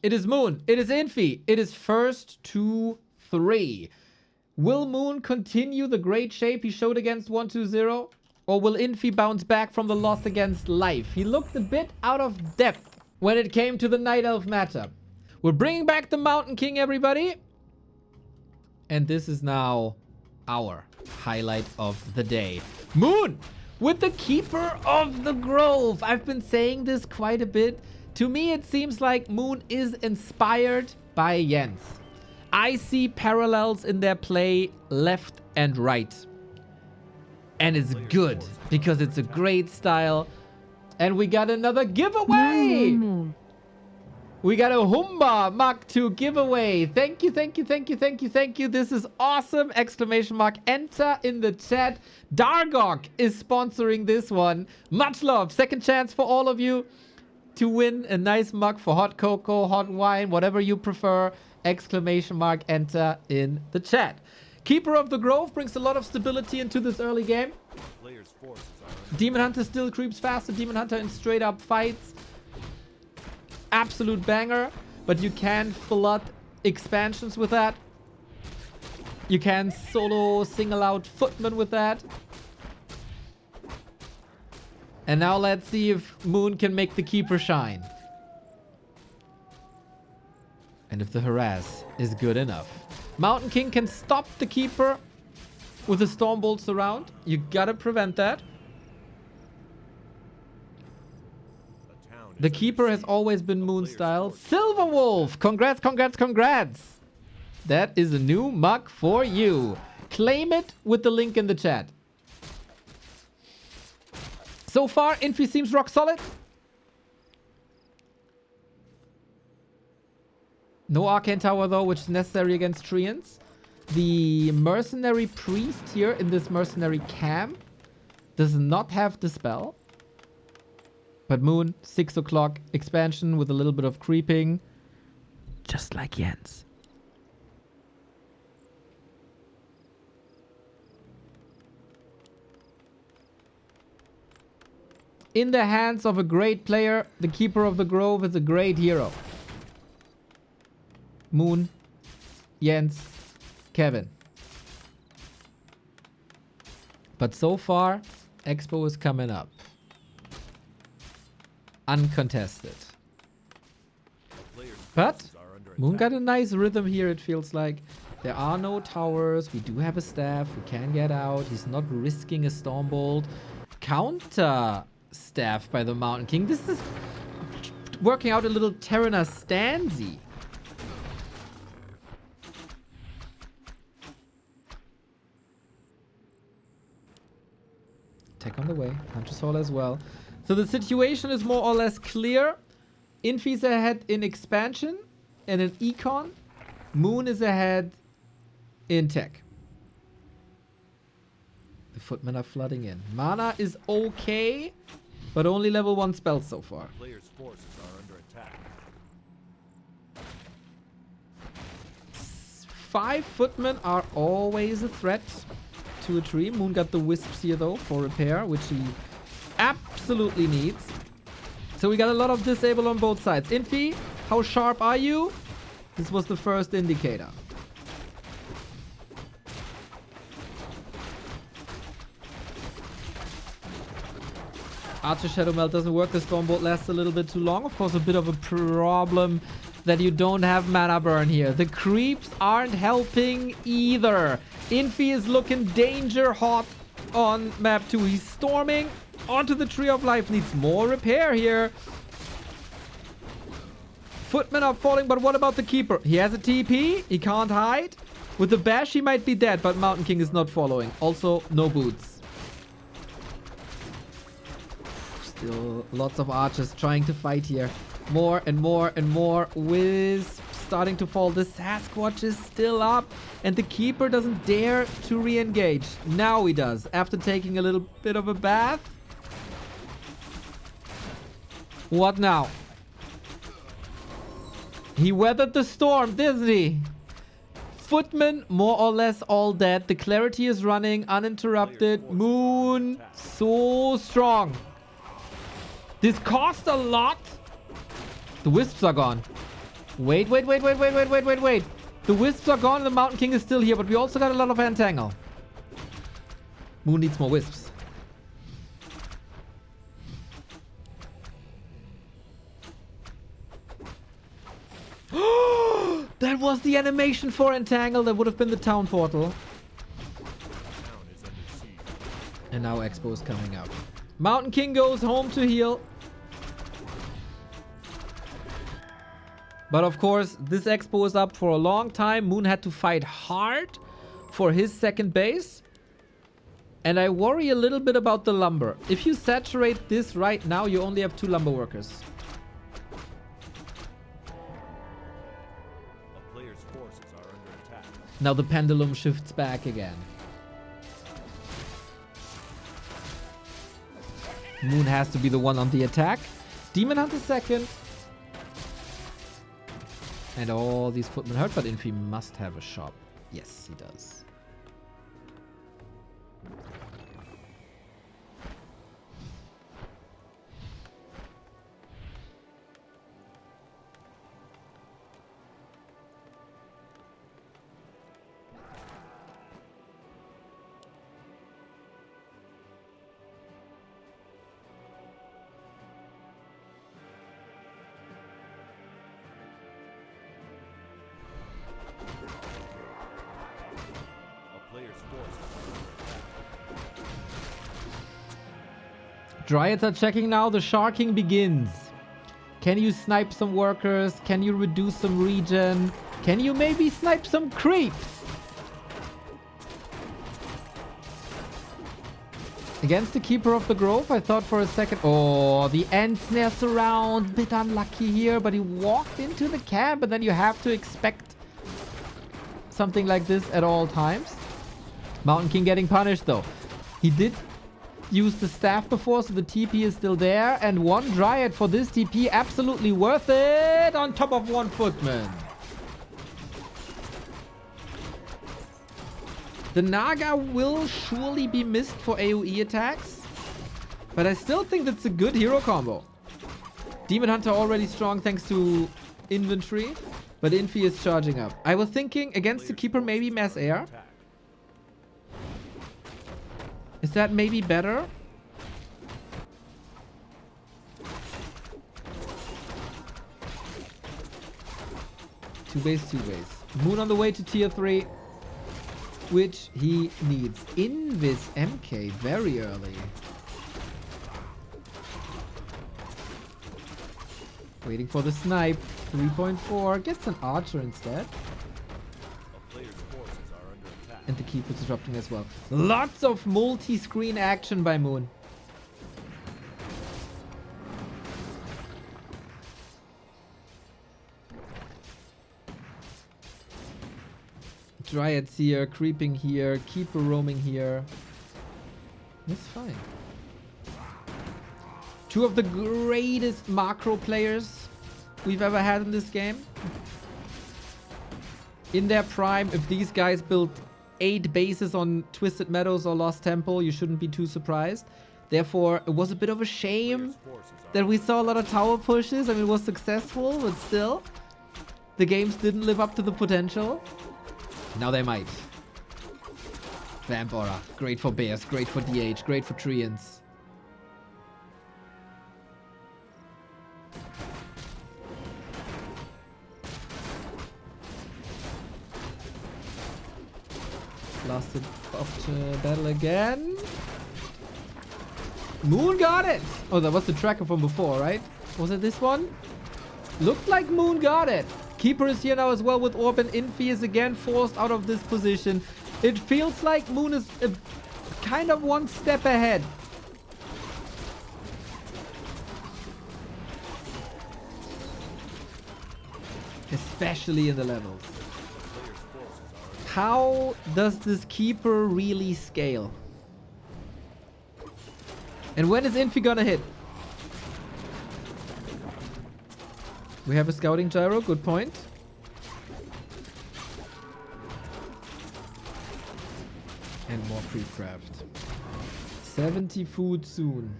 It is Moon. It is Infi. It is first to 3. Will Moon continue the great shape he showed against 1-2-0? Or will Infi bounce back from the loss against Life? He looked a bit out of depth when it came to the Night Elf matchup. We're bringing back the Mountain King, everybody. And this is now our highlight of the day. Moon with the Keeper of the Grove. I've been saying this quite a bit. To me, it seems like Moon is inspired by Jens. I see parallels in their play left and right. And it's good because it's a great style. And we got another giveaway. We got a Humba Mach 2 giveaway. Thank you, thank you, thank you, thank you, thank you. This is awesome. Exclamation mark. Enter in the chat. Dargok is sponsoring this one. Much love. Second chance for all of you to win a nice mug for hot cocoa, hot wine, whatever you prefer. Exclamation mark. Enter in the chat. Keeper of the Grove brings a lot of stability into this early game. Demon Hunter still creeps faster. Demon Hunter in straight up fights. Absolute banger. But you can flood expansions with that. You can solo single out Footman with that. And now let's see if Moon can make the Keeper shine. And if the harass is good enough. Mountain King can stop the Keeper with the Stormbolt surround. You gotta prevent that. The Keeper has always been Moon style. Silver Wolf! Congrats, congrats, congrats! That is a new mug for you. Claim it with the link in the chat. So far, Infi seems rock solid. No Arcane Tower though, which is necessary against Treants. The Mercenary Priest here in this Mercenary camp does not have the spell. But Moon, 6 o'clock expansion with a little bit of creeping. Just like Jens. In the hands of a great player, the Keeper of the Grove is a great hero. Moon, Jens, Kevin. But so far, Expo is coming up. Uncontested. But Moon got a nice rhythm here, it feels like. There are no towers. We do have a staff. We can get out. He's not risking a Stormbolt. Counter staff by the Mountain King. This is working out a little Terraner Stanzy. Tech on the way. Hunter's Hall as well. So the situation is more or less clear. Infi's ahead in expansion and in econ. Moon is ahead in tech. The Footmen are flooding in. Mana is okay, but only level 1 spells so far. Players' forces are under attack. 5 Footmen are always a threat to a tree. Moon got the Wisps here though for repair, which he absolutely needs. So we got a lot of disable on both sides. Infi, how sharp are you? This was the first indicator. Archer Shadow Melt doesn't work. The Stormbolt lasts a little bit too long. Of course, a bit of a problem that you don't have mana burn here. The creeps aren't helping either. Infi is looking danger hot on map 2. He's storming onto the Tree of Life. Needs more repair here. Footmen are falling, but what about the Keeper? He has a TP. He can't hide. With the bash, he might be dead, but Mountain King is not following. Also, no boots. Still lots of archers trying to fight here. More and more and more. Wisp starting to fall. The Sasquatch is still up. And the Keeper doesn't dare to re-engage. Now he does. After taking a little bit of a bath. What now? He weathered the storm, didn't he? Footmen more or less all dead. The clarity is running uninterrupted. Moon so strong. This cost a lot. The Wisps are gone. Wait. The wisps are gone and the Mountain King is still here, but we also got a lot of entangle. Moon needs more wisps. That was the animation for entangle. That would have been the town portal. And now Expo is coming out. Mountain King goes home to heal. But of course, this Expo is up for a long time. Moon had to fight hard for his second base. And I worry a little bit about the lumber. If you saturate this right now, you only have 2 lumber workers. A player's forces are under attack. Now the pendulum shifts back again. Moon has to be the one on the attack. Demon Hunter second. And all these footmen hurt, but Infi must have a shop. Yes, he does. Dryads are checking now. The sharking begins. Can you snipe some workers? Can you reduce some regen? Can you maybe snipe some creeps? Against the Keeper of the Grove, I thought for a second... Oh, the end snare surround. Bit unlucky here, but he walked into the camp, and then you have to expect something like this at all times. Mountain King getting punished, though. He did use the staff before, so the TP is still there. And 1 Dryad for this TP. Absolutely worth it. On top of 1 footman. The Naga will surely be missed for AoE attacks. But I still think that's a good hero combo. Demon Hunter already strong thanks to inventory. But Infi is charging up. I was thinking against the Keeper maybe mass air. Is that maybe better? Two ways. Moon on the way to tier 3. Which he needs. Invis MK very early. Waiting for the snipe. 3.4. Gets an archer instead. And the Keeper disrupting as well. Lots of multi-screen action by Moon. Dryads here, creeping here, Keeper roaming here. It's fine. 2 of the greatest macro players we've ever had in this game. In their prime, if these guys built 8 bases on Twisted Meadows or Lost Temple, you shouldn't be too surprised. Therefore, it was a bit of a shame that we saw a lot of tower pushes. I mean, it was successful, but still, the games didn't live up to the potential. Now they might. Vamp Aura. Great for Bears, great for DH, great for Treants. Blasted off to battle again. Moon got it! Oh, that was the tracker from before, right? Was it this one? Looked like Moon got it. Keeper is here now as well with Orb, and Infi is again forced out of this position. It feels like Moon is kind of 1 step ahead. Especially in the levels. How does this Keeper really scale? And when is Infi gonna hit? We have a scouting gyro, good point. And more pre-craft. 70 food soon.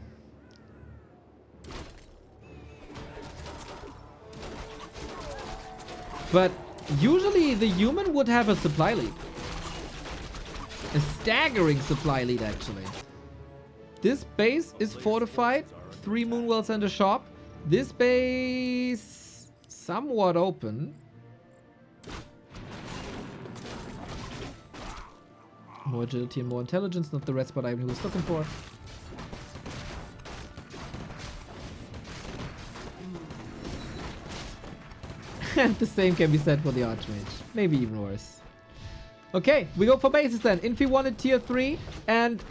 But usually the human would have a supply lead. A staggering supply lead, actually. This base is fortified. 3 moonwells and a shop. This base somewhat open. More agility and more intelligence, not the red spot item he was looking for. And the same can be said for the Archmage. Maybe even worse. Okay, we go for bases then. Infi wanted tier 3, and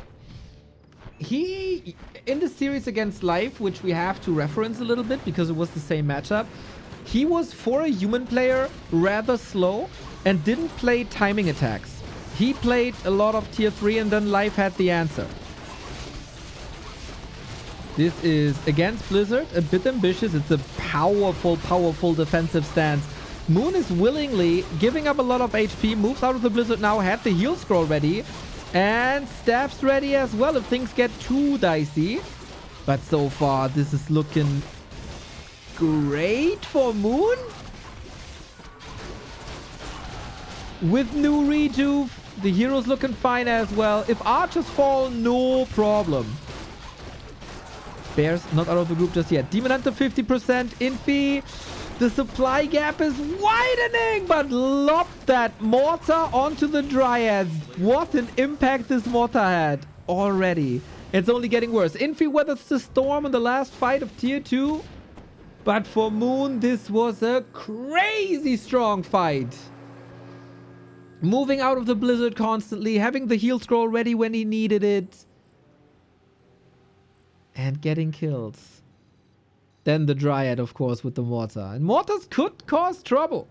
he, in the series against Life, which we have to reference a little bit because it was the same matchup, he was, for a human player, rather slow and didn't play timing attacks. He played a lot of tier 3 and then Life had the answer. This is against Blizzard, a bit ambitious. It's a powerful, powerful defensive stance. Moon is willingly giving up a lot of HP, moves out of the Blizzard now, had the heal scroll ready, and Staff's ready as well if things get too dicey. But so far, this is looking great for Moon. With new rejuve, the hero's looking fine as well. If archers fall, no problem. Bears not out of the group just yet. Demon Hunter 50%. Infi. The supply gap is widening, but lobbed that mortar onto the Dryads. What an impact this mortar had already. It's only getting worse. Infi weathers the storm in the last fight of tier 2. But for Moon, this was a crazy strong fight. Moving out of the Blizzard constantly, having the heal scroll ready when he needed it. And getting kills. Then the Dryad, of course, with the mortar. And mortars could cause trouble.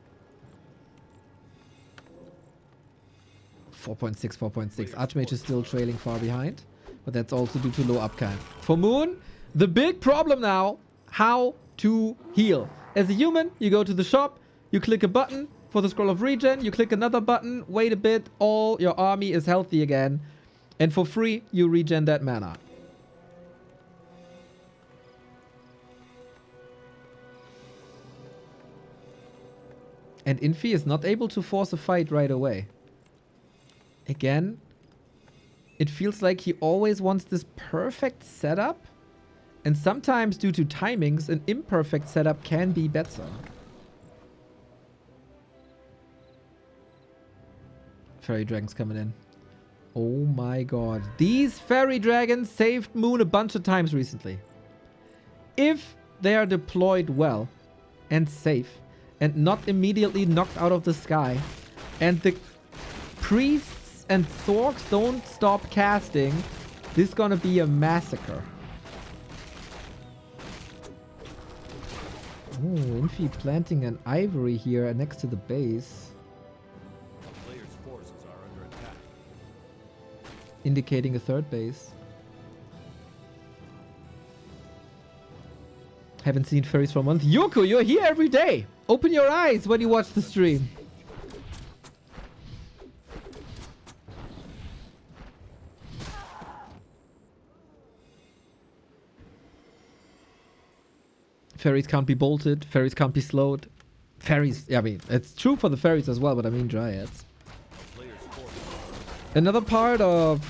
4.6, 4.6. Archmage is still trailing far behind. But that's also due to low uptime. For Moon, the big problem now, how to heal. As a human, you go to the shop, you click a button for the scroll of regen, you click another button, wait a bit, all your army is healthy again. And for free, you regen that mana. And Infi is not able to force a fight right away. Again, it feels like he always wants this perfect setup. And sometimes, due to timings, an imperfect setup can be better. Fairy dragons coming in. Oh my god. These fairy dragons saved Moon a bunch of times recently. If they are deployed well and safe, and not immediately knocked out of the sky, and the priests and Thorks don't stop casting, this is gonna be a massacre. Oh, Infi planting an ivory here next to the base. Players' forces are under attack. Indicating a third base. Haven't seen fairies for a month. Yoko, you're here every day! Open your eyes when you watch the stream. Fairies can't be bolted. Fairies can't be slowed. Fairies, yeah, I mean, it's true for the fairies as well, but I mean Dryads. Another part of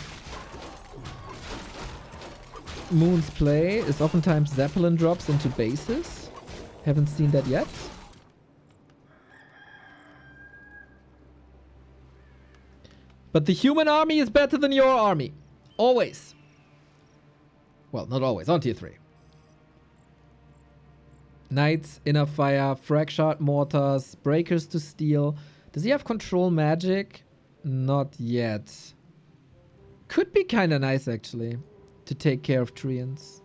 Moon's play is oftentimes Zeppelin drops into bases. Haven't seen that yet. But the human army is better than your army. Always. Well, not always. On tier 3. Knights, Inner Fire, Frag Shard Mortars, Breakers to Steel. Does he have Control Magic? Not yet. Could be kind of nice, actually, to take care of Treants.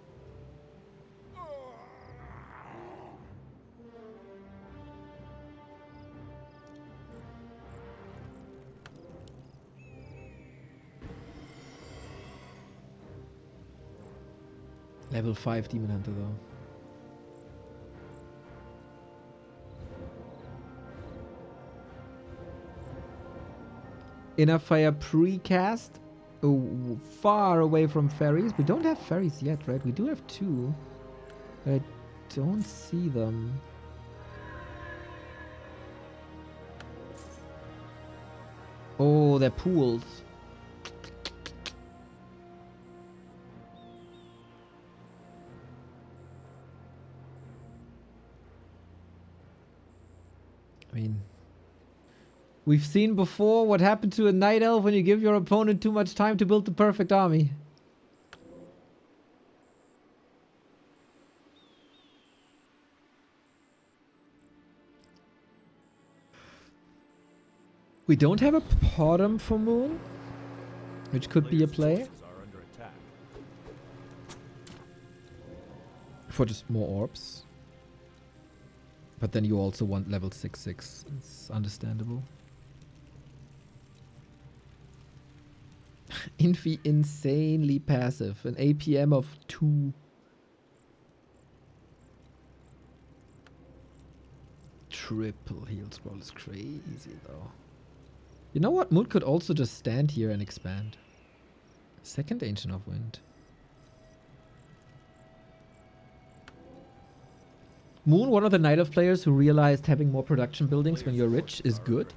Level 5 Demon Hunter, though. Inner Fire precast. Oh, far away from fairies. We don't have fairies yet, right? We do have 2. But I don't see them. Oh, they're pools. I mean, we've seen before what happened to a Night Elf when you give your opponent too much time to build the perfect army. We don't have a bottom for Moon, which could be a play. For just more orbs. But then you also want level 6/6. It's understandable. Infi insanely passive. An APM of 2. Triple heal scroll is crazy though. You know what? Moon could also just stand here and expand. Second Ancient of Wind. Moon, one of the Night Elf players who realized having more production buildings when you're rich is good.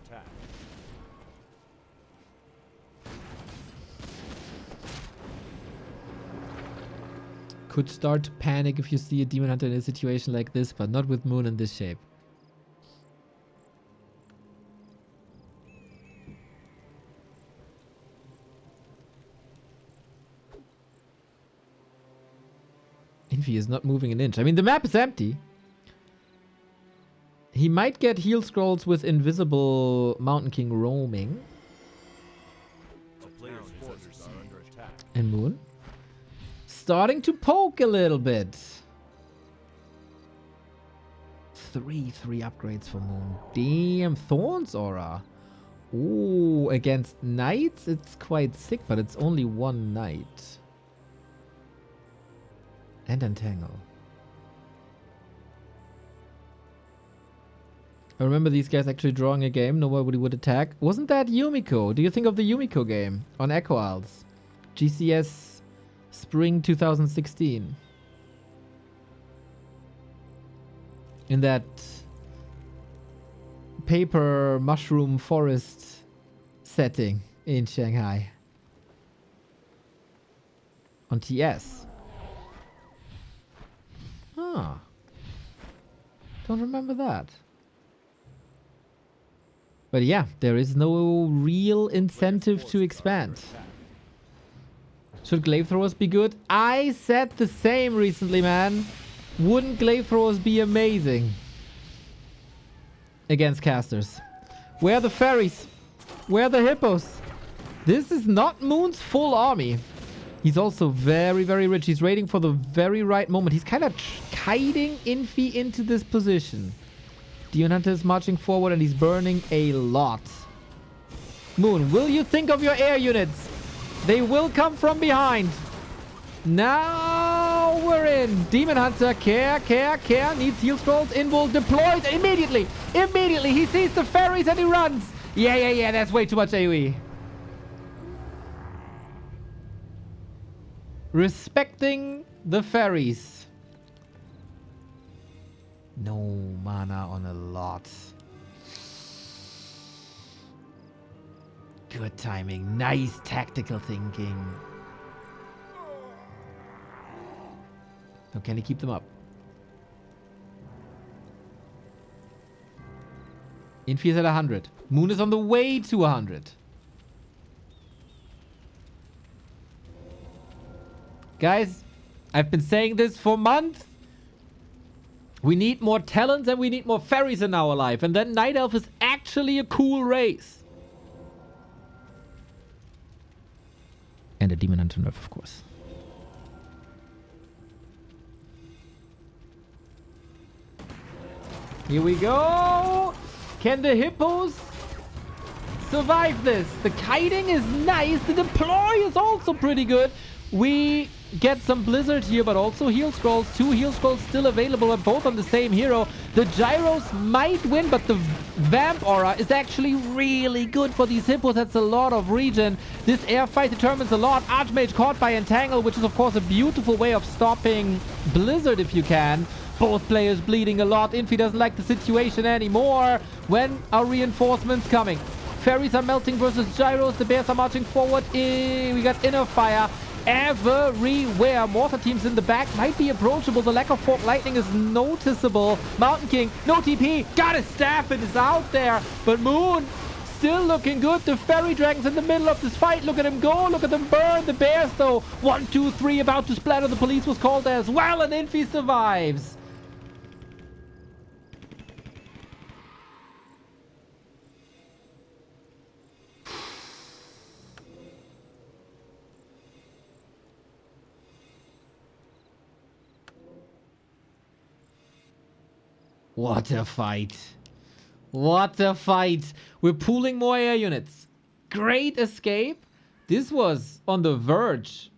Could start to panic if you see a Demon Hunter in a situation like this, but not with Moon in this shape. Infi is not moving an inch. I mean, the map is empty. He might get heal scrolls with Invisible Mountain King roaming. And Moon starting to poke a little bit. 3 upgrades for Moon. Damn, Thorns Aura. Ooh, against Knights it's quite sick, but it's only 1 Knight. And Entangle. I remember these guys actually drawing a game. Nobody would attack. Wasn't that Yumiko? Do you think of the Yumiko game on Echo Isles? GCS Spring 2016. In that paper mushroom forest setting in Shanghai. On TS. Huh. Don't remember that. But yeah, there is no real incentive to expand. Should glaive throwers be good? I said the same recently, man. Wouldn't glaive throwers be amazing against casters? Where are the fairies? Where are the hippos? This is not Moon's full army. He's also very, very rich. He's waiting for the very right moment. He's kind of kiting Infi into this position. Demon Hunter is marching forward and he's burning a lot. Moon, will you think of your air units? They will come from behind. Now we're in. Demon Hunter, care, needs heal scrolls. Invul deployed immediately. Immediately, he sees the fairies and he runs. Yeah, that's way too much AoE. Respecting the fairies. No mana on a lot. Good timing. Nice tactical thinking. Now can he keep them up? Infi is at 100. Moon is on the way to 100. Guys, I've been saying this for months. We need more talents and we need more fairies in our life. And then Night Elf is actually a cool race. And a Demon Hunter nerf, of course. Here we go. Can the hippos survive this? The kiting is nice. The deploy is also pretty good. We get some blizzard here, but also heal scrolls. 2 heal scrolls still available, but both on the same hero. The gyros might win, but the vamp aura is actually really good for these hippos. That's a lot of regen. This air fight determines a lot. Archmage caught by Entangle, which is of course a beautiful way of stopping blizzard if you can. Both players bleeding a lot. Infi doesn't like the situation anymore. When are reinforcements coming? Fairies are melting versus gyros. The bears are marching forward. We got inner fire everywhere. Mortar teams in the back might be approachable. The lack of fork lightning is noticeable. Mountain King, no TP. Got his staff. It is out there. But Moon still looking good. The fairy dragons in the middle of this fight. Look at him go. Look at them burn. The bears, though. 1, 2, 3 about to splatter. The police was called as well. And Infi survives. What a fight. What a fight. We're pooling more air units. Great escape. This was on the verge.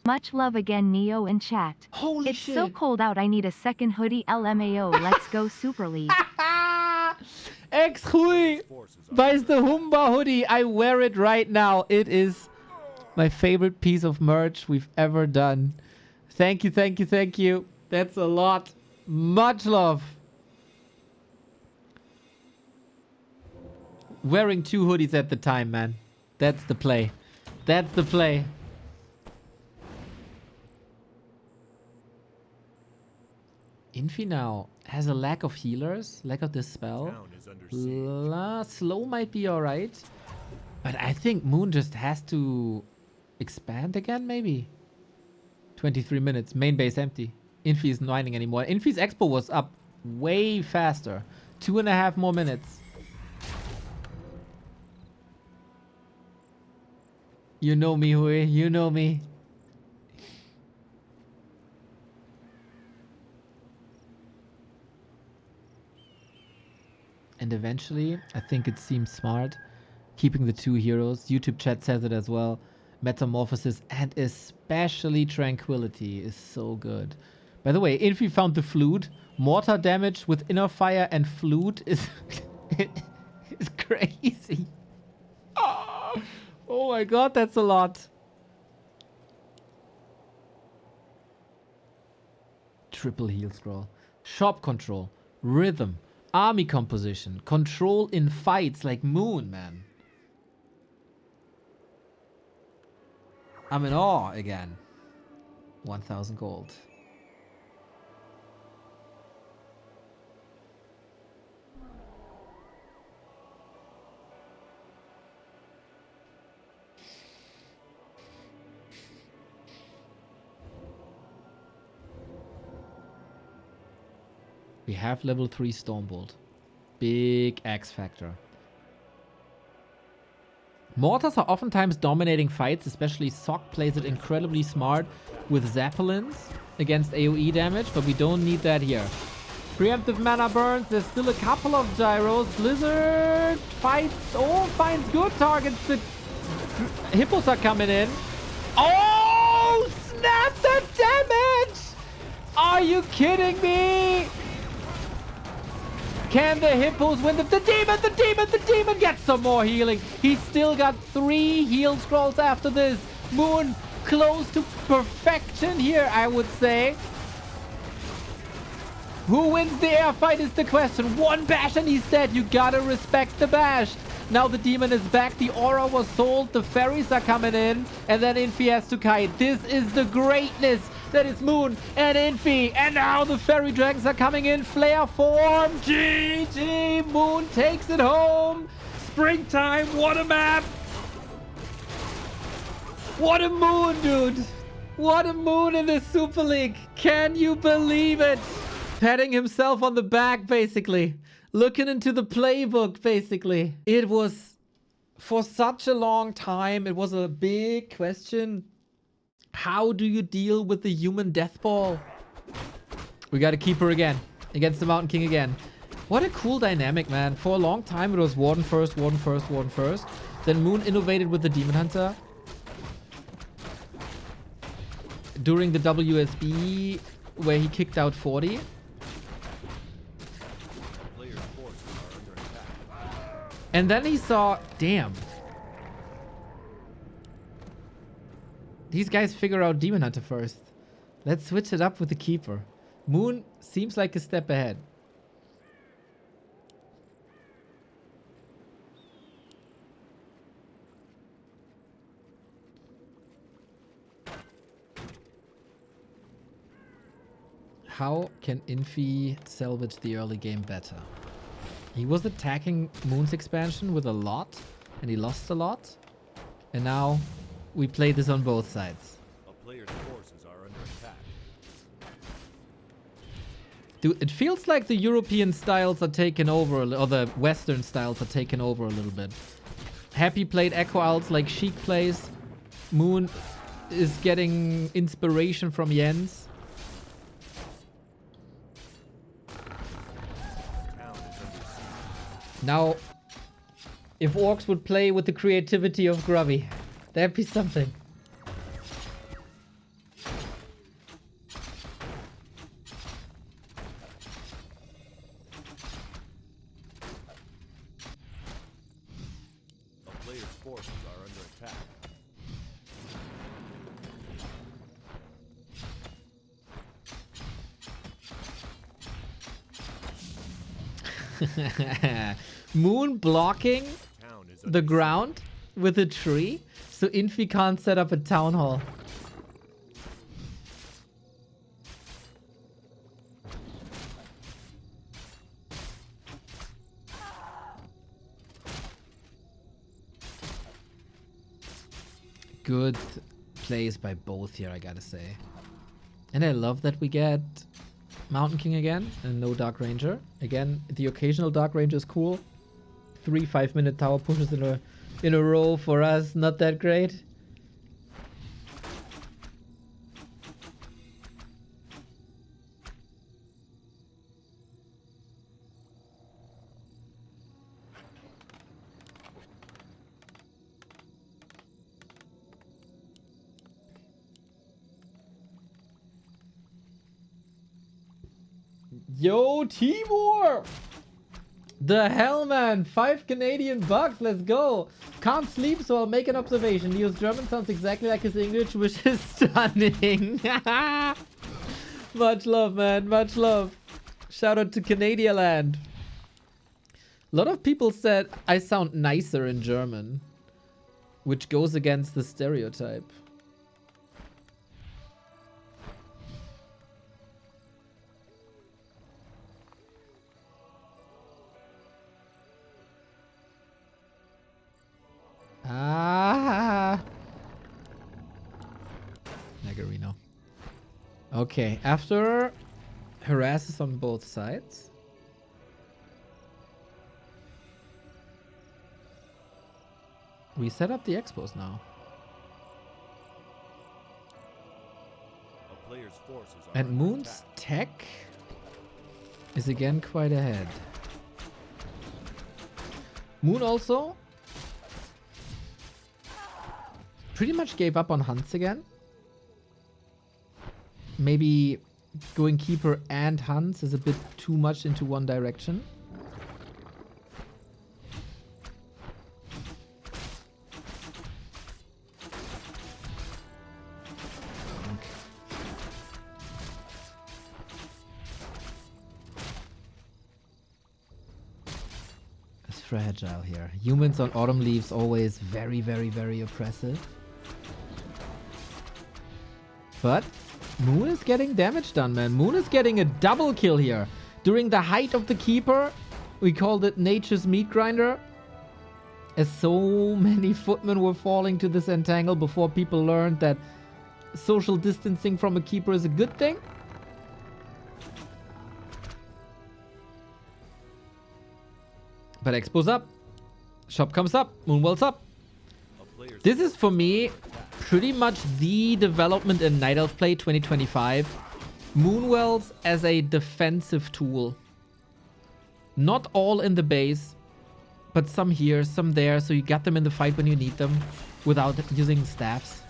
Much love again, Neo in chat. Holy it's shit. so cold out, I need a second hoodie. LMAO, let's go Super League. Ex-Hui buys the Humba hoodie. I wear it right now. It is my favorite piece of merch we've ever done. Thank you, thank you, thank you. That's a lot. Much love. Wearing 2 hoodies at the time, man. That's the play. That's the play. Infi now has a lack of healers, lack of dispel. Slow might be alright. But I think Moon just has to expand again, maybe. 23 minutes. Main base empty. Infi isn't whining anymore. Infi's expo was up way faster. 2.5 more minutes. You know me, Hui. You know me. And eventually, I think it seems smart. Keeping the 2 heroes. YouTube chat says it as well. Metamorphosis and especially Tranquility is so good. By the way, Infi found the flute. Mortar damage with inner fire and flute is is crazy. Oh my god, that's a lot. Triple heal scroll. Shop control. Rhythm. Army composition. Control in fights like Moon, man. I'm in awe again. 1,000 gold. We have level 3 Stormbolt. Big X factor. Mortars are oftentimes dominating fights, especially Sock plays it incredibly smart with Zeppelins against AoE damage, but we don't need that here. Preemptive mana burns, there's still a couple of gyros. Blizzard fights, oh, finds good targets. The hippos are coming in. Oh, snap the damage! Are you kidding me? Can the hippos win? The demon gets some more healing. He's still got 3 heal scrolls after this. Moon close to perfection here, I would say. Who wins the air fight is the question. 1 bash and he's dead. You gotta respect the bash. Now the demon is back. The aura was sold. The fairies are coming in. And then Infi has to kite. This is the greatness. That is Moon and Infi. And now the fairy dragons are coming in. Flare form. GG. Moon takes it home. Springtime. What a map. What a moon, dude. What a moon in the Super League. Can you believe it? Patting himself on the back, basically. Looking into the playbook, basically. It was, for such a long time, it was a big question. How do you deal with the human death ball? We gotta keep her again. Against the Mountain King again. What a cool dynamic, man. For a long time, it was Warden first, Warden first, Warden first. Then Moon innovated with the Demon Hunter. During the WSB, where he kicked out 40. And then he saw, damn. These guys figure out Demon Hunter first. Let's switch it up with the Keeper. Moon seems like a step ahead. How can Infi salvage the early game better? He was attacking Moon's expansion with a lot, and he lost a lot. And now we play this on both sides. A player's forces are under attack. Dude, it feels like the European styles are taken over, or the Western styles are taken over a little bit. Happy played Echo Owls like Sheik plays. Moon is getting inspiration from Jens. Now, if Orcs would play with the creativity of Grubby, that'd be something. A player's forces are under attack. Moon blocking Town is the ground with a tree, so Infi can't set up a town hall. Good plays by both here, I gotta say. And I love that we get Mountain King again and no Dark Ranger. Again, the occasional Dark Ranger is cool. 3 5-minute tower pushes in a row for us, not that great. Yo, Timur! The hell, man! 5 Canadian bucks, let's go! Can't sleep, so I'll make an observation. Neo's German sounds exactly like his English, which is stunning. Much love, man, much love. Shout out to Canadian land. A lot of people said I sound nicer in German, which goes against the stereotype. Ah, Nagarino. Okay, after harasses on both sides. We set up the expos now. A player's forces are And under Moon's attack. tech is again quite ahead. Moon also pretty much gave up on hunts again. Maybe going keeper and hunts is a bit too much into one direction. It's fragile here. Humans on autumn leaves always very, very, very oppressive. But Moon is getting damage done, man. Moon is getting a double kill here. During the height of the Keeper, we called it nature's meat grinder. As so many footmen were falling to this entangle before people learned that social distancing from a Keeper is a good thing. But Expo's up. Shop comes up. Moonwell's up. A player's This is, for me, pretty much the development in Night Elf Play 2025. Moonwells as a defensive tool. Not all in the base, but some here, some there, so you got them in the fight when you need them without using staffs.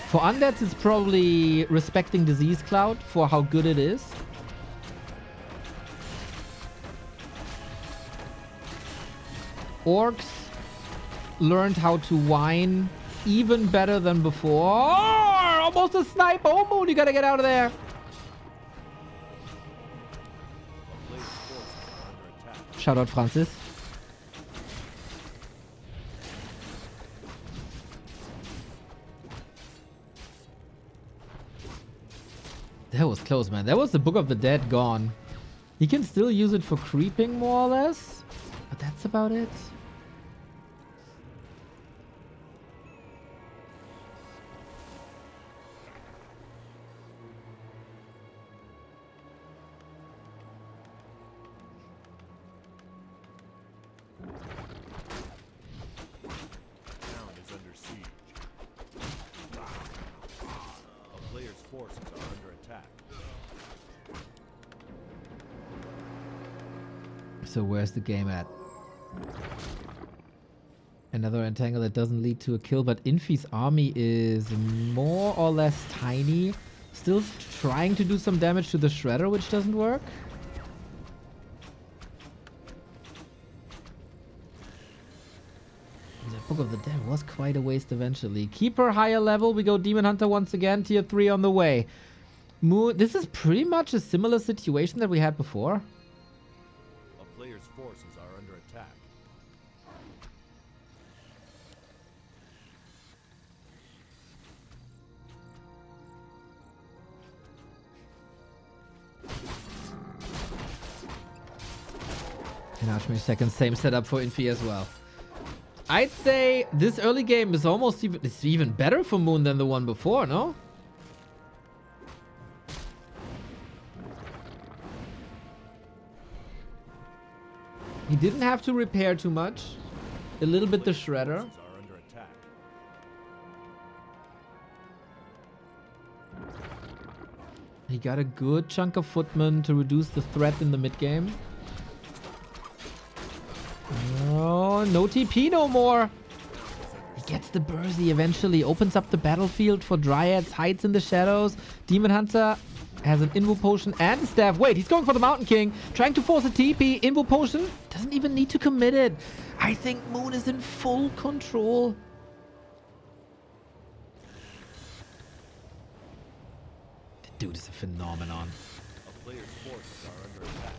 For undeads, it's probably respecting Disease Cloud for how good it is. Orcs learned how to whine even better than before. Oh, almost a snipe. Oh, Moon, you gotta get out of there. player's forces are under attack. Shout out, Francis. That was close, man. That was the Book of the Dead gone. He can still use it for creeping, more or less. But that's about it. Town is under siege. A player's forces are under attack. So where's the game at? Another entangle that doesn't lead to a kill, but Infi's army is more or less tiny. Still trying to do some damage to the Shredder, which doesn't work. The Book of the Dead was quite a waste eventually. Keeper higher level. We go Demon Hunter once again. Tier 3 on the way. This is pretty much a similar situation that we had before. A player's forces are under attack. And Archmage second, same setup for Infi as well. I'd say this early game is almost even better for Moon than the one before, no? He didn't have to repair too much. A little bit the Shredder. Forces are under attack. He got a good chunk of footmen to reduce the threat in the mid game. Oh, no TP no more. He gets the Bursey eventually, opens up the battlefield for Dryads, hides in the shadows. Demon Hunter has an Invo Potion and a Staff. Wait, he's going for the Mountain King, trying to force a TP. Invo Potion doesn't even need to commit it. I think Moon is in full control. The dude is a phenomenon. A player's forces are under attack.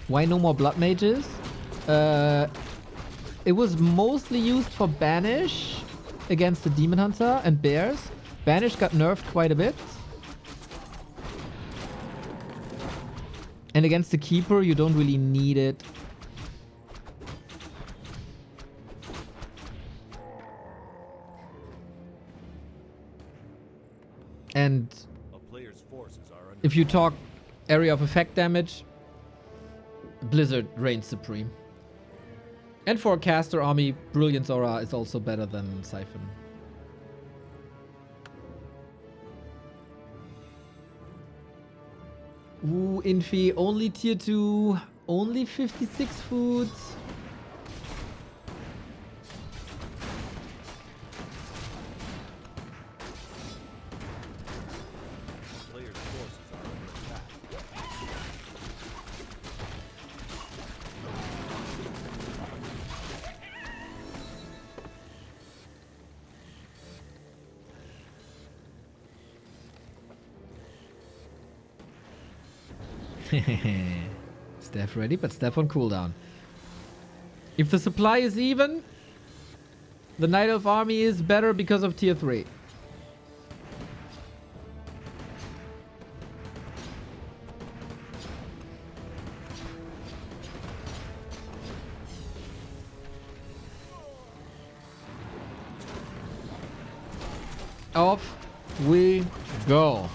Why no more Blood Mages? It was mostly used for Banish against the Demon Hunter and Bears. Banish got nerfed quite a bit. And against the Keeper, you don't really need it. And A player's forces are under if you talk area of effect damage, Blizzard reigns supreme. And for a caster army, Brilliance Aura is also better than Siphon. Ooh, Infi, only tier 2, only 56 food. A player's forces are under attack. Staff ready, but Staff on cooldown. If the supply is even, the Night Elf army is better because of tier 3. Off we go.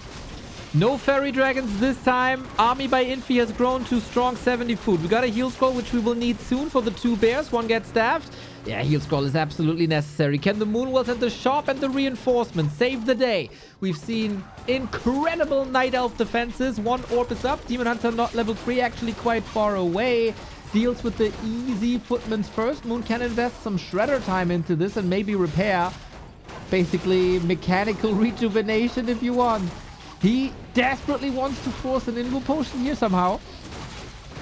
No fairy dragons this time. Army by Infi has grown to strong 70 food. We got a heal scroll, which we will need soon for the 2 bears. One gets staffed. Yeah, heal scroll is absolutely necessary. Can the Moonwells and the shop and the reinforcements save the day? We've seen incredible Night Elf defenses. 1 orb is up. Demon Hunter not level 3, actually quite far away. Deals with the easy footmans first. Moon can invest some Shredder time into this and maybe repair. Basically, mechanical rejuvenation if you want. He desperately wants to force an Invo Potion here somehow.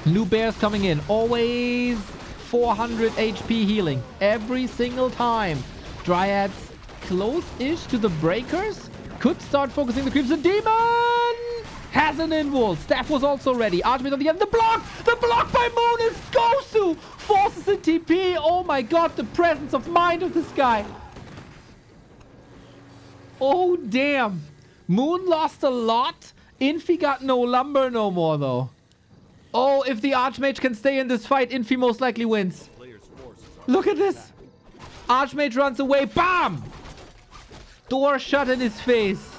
New bears coming in. Always 400 HP healing. Every single time. Dryads close-ish to the breakers. Could start focusing the creeps. The demon has an Invo. Staff was also ready. Archmage on the end. The block! The block by Moon is Gosu! Forces a TP. Oh my god, the presence of mind of this guy. Oh, damn. Moon lost a lot. Infi got no lumber no more, though. Oh, if the Archmage can stay in this fight, Infi most likely wins. Player's forces are Look at this. Archmage runs away. Bam! Door shut in his face.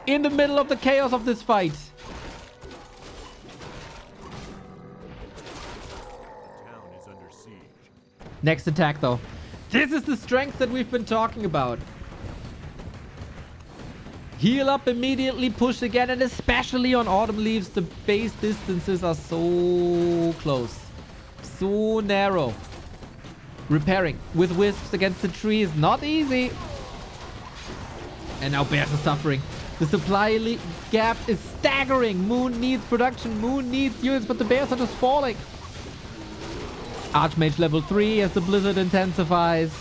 In the middle of the chaos of this fight. the town is under siege. Next attack, though. This is the strength that we've been talking about. Heal up immediately, push again, and especially on Autumn Leaves, the base distances are so close. So narrow. Repairing with wisps against the trees, not easy. And now bears are suffering. The supply gap is staggering. Moon needs production, Moon needs units, but the bears are just falling. Archmage level 3 as the blizzard intensifies.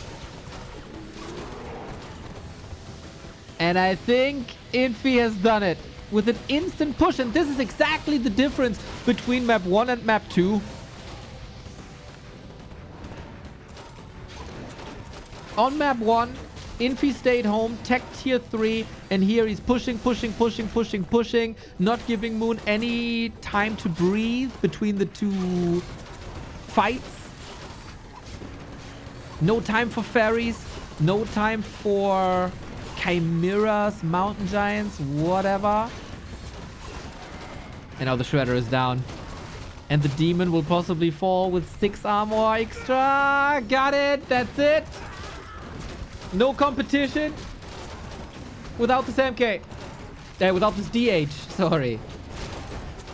And I think Infi has done it with an instant push. And this is exactly the difference between map 1 and map 2. On map 1, Infi stayed home, tech tier 3. And here he's pushing, not giving Moon any time to breathe between the two fights. No time for fairies. No time for chimeras, mountain giants, whatever. And now the shredder is down. And the demon will possibly fall with 6 armor extra. Got it. That's it. No competition. Without this MK. Without this DH. Sorry.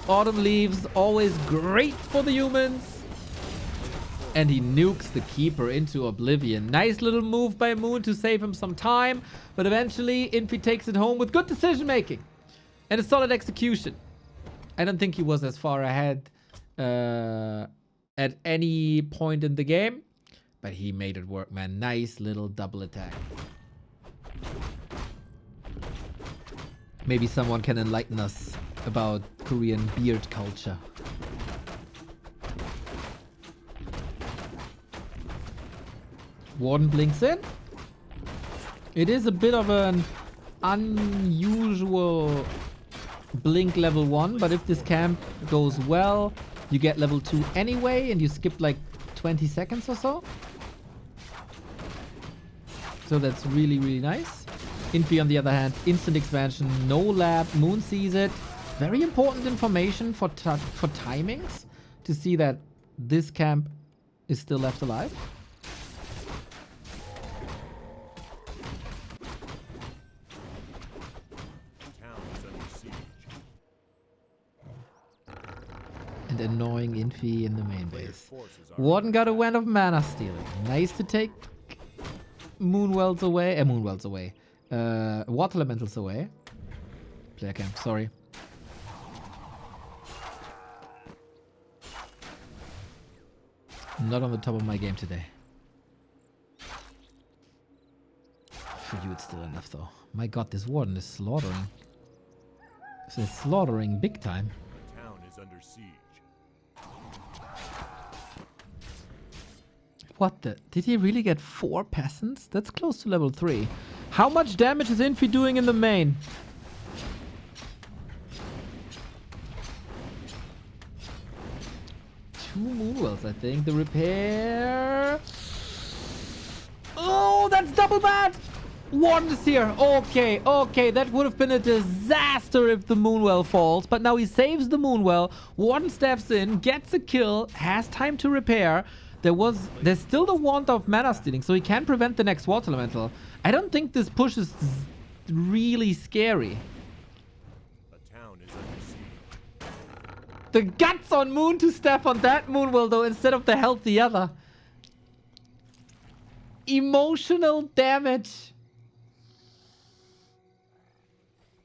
Autumn Leaves, always great for the humans. And he nukes the Keeper into oblivion. Nice little move by Moon to save him some time. But eventually, Infi takes it home with good decision making. And a solid execution. I don't think he was as far ahead at any point in the game. But he made it work, man. Nice little double attack. Maybe someone can enlighten us about Korean beard culture. Warden blinks in. It is a bit of an unusual blink level 1, but if this camp goes well, you get level 2 anyway, and you skip like 20 seconds or so. So that's really, really nice. Infi, on the other hand, instant expansion, no lab, Moon sees it. Very important information for timings to see that this camp is still left alive. And annoying Infi in the main base. Warden got a wand of mana stealing. Nice to take Moonwells away. Water Elementals away. Player camp, sorry. Not on the top of my game today. For you it's still enough though. My god, this Warden is slaughtering. This is slaughtering big time. The town is under siege. What the? Did he really get 4 peasants? That's close to level 3. How much damage is Infi doing in the main? Two Moonwells, I think. The repair. Oh, that's double bad! Warden is here. Okay, okay. That would have been a disaster if the Moonwell falls. But now he saves the Moonwell. Warden steps in, gets a kill, has time to repair. There's still the wand of mana stealing, so he can prevent the next water elemental. I don't think this push is really scary. The town is under siege. The guts on Moon to step on that Moonwell though, instead of the health the other. Emotional damage.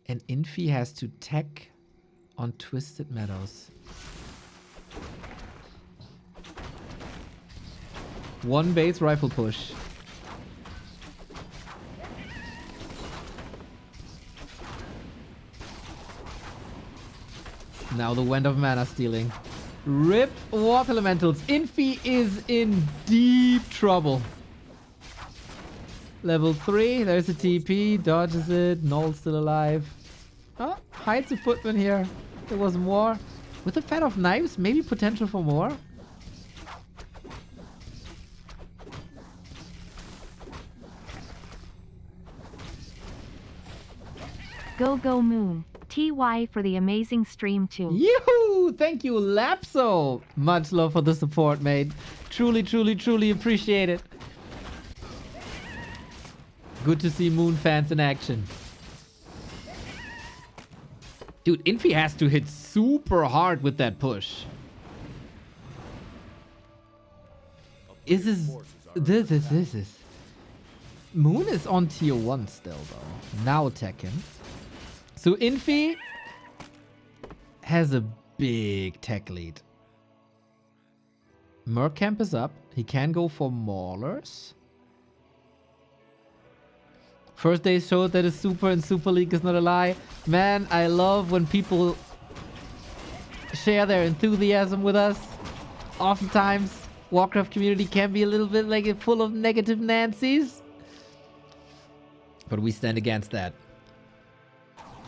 And Infi has to tech on Twisted Meadows. One base rifle push. Now the Wand of Mana stealing. Rip Water Elementals. Infi is in deep trouble. Level 3. There's a TP. Dodges it. Null's still alive. Oh, hides a footman here. There was more. With a fan of knives, maybe potential for more. Go Moon. TY for the amazing stream too. Yoo-hoo! Thank you, Lapso. Much love for the support, mate. Truly, truly, truly appreciate it. Good to see Moon fans in action. Dude, Infi has to hit super hard with that push. Is this. Moon is on tier 1 still, though. Now Tekken. So Infi has a big tech lead. Mercamp is up. He can go for Maulers. First day showed that a super in Super League is not a lie. Man, I love when people share their enthusiasm with us. Oftentimes, Warcraft community can be a little bit like full of negative Nancys. But we stand against that.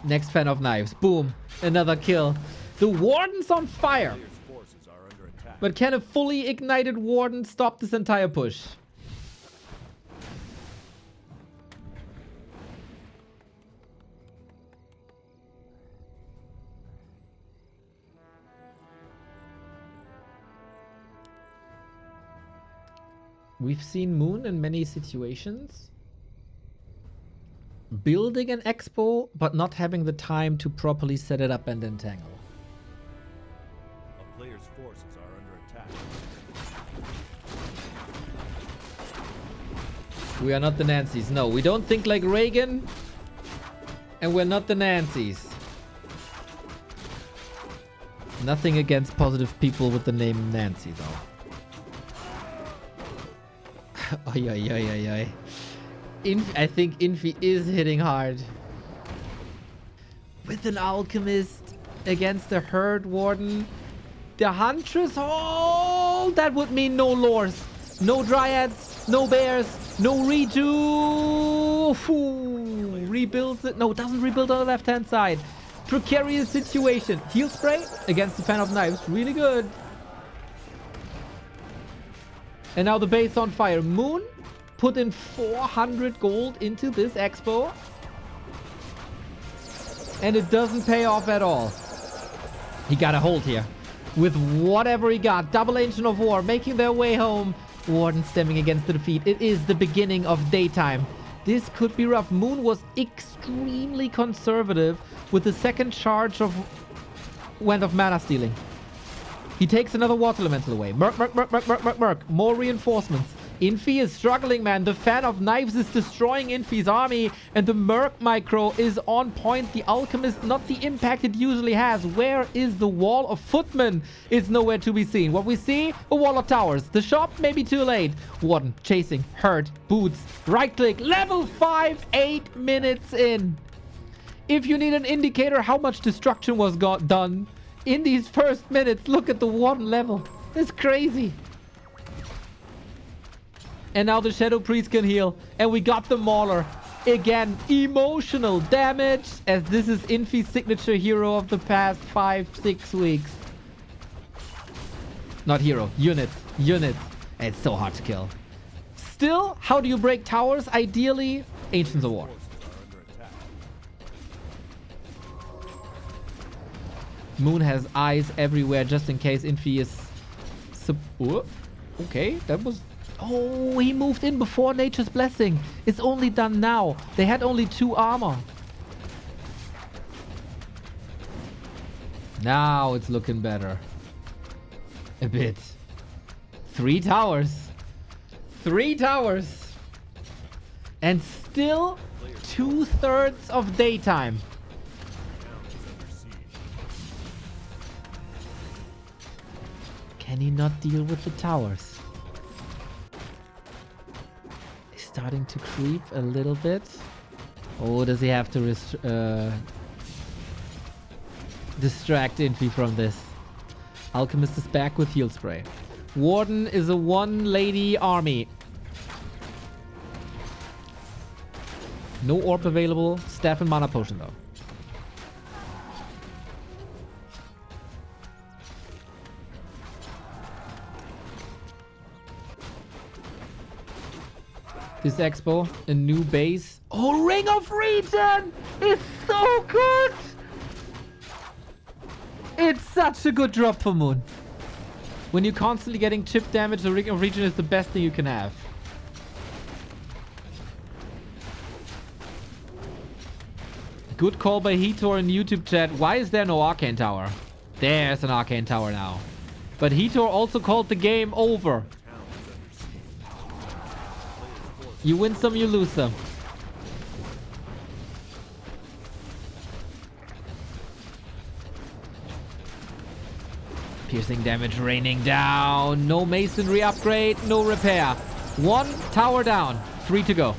Next fan of knives. Boom. Another kill. The Warden's on fire. Player's forces are under attack. But can a fully ignited Warden stop this entire push? We've seen Moon in many situations building an expo, but not having the time to properly set it up and entangle. A player's forces are under attack. We are not the Nancys. No, we don't think like Reagan. And we're not the Nancys. Nothing against positive people with the name Nancy, though. Oi, oi, oi, oi, oi. I think Infi is hitting hard. With an Alchemist against the Herd Warden. The Huntress. Oh, that would mean no lores. No Dryads. No Bears. No redo. Ooh, rebuilds it. No, doesn't rebuild on the left-hand side. Precarious situation. Heal spray against the fan of knives. Really good. And now the base on fire. Moon put in 400 gold into this expo. And it doesn't pay off at all. He got a hold here. With whatever he got. Double Ancient of War making their way home. Warden stemming against the defeat. It is the beginning of daytime. This could be rough. Moon was extremely conservative with the second charge of went of mana stealing. He takes another water elemental away. Merc. More reinforcements. Infi is struggling, man. The fan of knives is destroying Infi's army. And the Merc micro is on point. The Alchemist, not the impact it usually has. Where is the wall of footmen? It's nowhere to be seen. What we see, a wall of towers. The shop, maybe too late. Warden, chasing, hurt, boots, right click. Level 5, 8 minutes in. If you need an indicator how much destruction was done in these first minutes, look at the Warden level. It's crazy. And now the Shadow Priest can heal. And we got the Mauler. Again, emotional damage, as this is Infi's signature hero of the past 5-6 weeks. Not hero. Unit. It's so hard to kill. Still, how do you break towers? Ideally, Ancients of War. Moon has eyes everywhere just in case Infi is... okay, that was... Oh, he moved in before Nature's Blessing. It's only done now. They had only 2 armor. Now it's looking better. A bit. 3 towers. 3 towers. And still 2/3 of daytime. Can he not deal with the towers? He's starting to creep a little bit. Oh, does he have to distract Infi from this? Alchemist is back with heal spray. Warden is a 1-lady army. No orb available. Staff and mana potion though. This expo, a new base. Oh, Ring of Regen is so good. It's such a good drop for Moon. When you're constantly getting chip damage, the Ring of Regen is the best thing you can have. Good call by Hitor in YouTube chat. Why is there no Arcane Tower? There's an Arcane Tower now. But Hitor also called the game over. You win some, you lose some. Piercing damage raining down. No masonry upgrade, no repair. 1 tower down. 3 to go.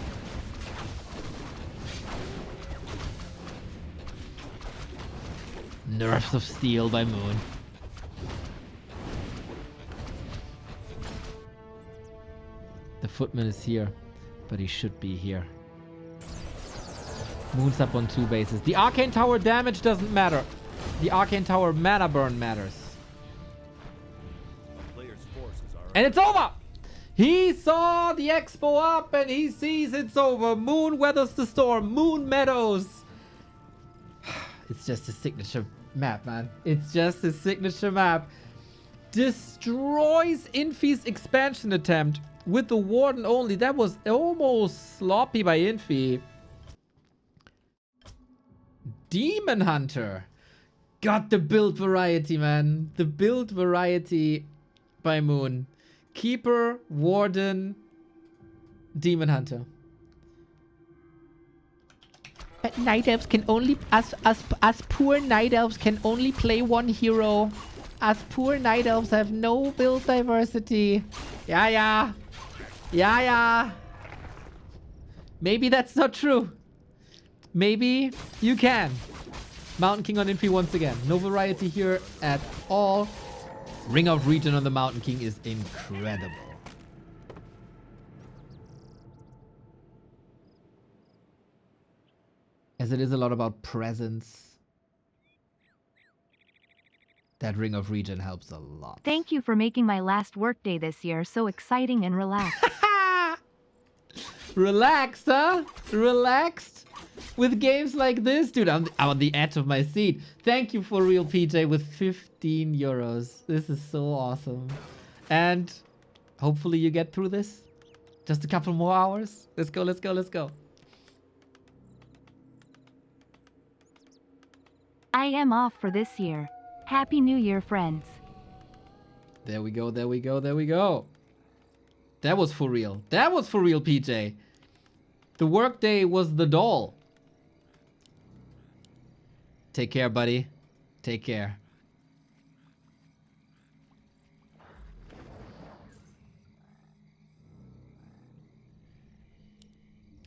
Nerfs of Steel by Moon. The Footman is here, but he should be here. Moon's up on 2 bases. The Arcane Tower damage doesn't matter. The Arcane Tower mana burn matters. And it's over! He saw the expo up and he sees it's over. Moon weathers the storm. Moon Meadows. It's just a signature map, man. It's just a signature map. Destroys Infi's expansion attempt with the Warden only. That was almost sloppy by Infi. Demon Hunter. Got the build variety, man. The build variety by Moon. Keeper, Warden, Demon Hunter. But Night Elves can only... Us poor Night Elves can only play one hero. Us poor Night Elves have no build diversity. Yeah. Maybe that's not true. Maybe you can. Mountain King on Infi once again. No variety here at all. Ring of Regen on the Mountain King is incredible. As it is a lot about presence. That Ring of Regen helps a lot. Thank you for making my last workday this year so exciting and relaxed. Relaxed, huh? Relaxed? With games like this? Dude, I'm on the edge of my seat. Thank you for real, PJ, with 15 euros. This is so awesome. And hopefully you get through this. Just a couple more hours. Let's go, let's go, let's go. I am off for this year. Happy New Year, friends. There we go, there we go, there we go. That was for real. That was for real, PJ. The workday was the doll. Take care, buddy. Take care.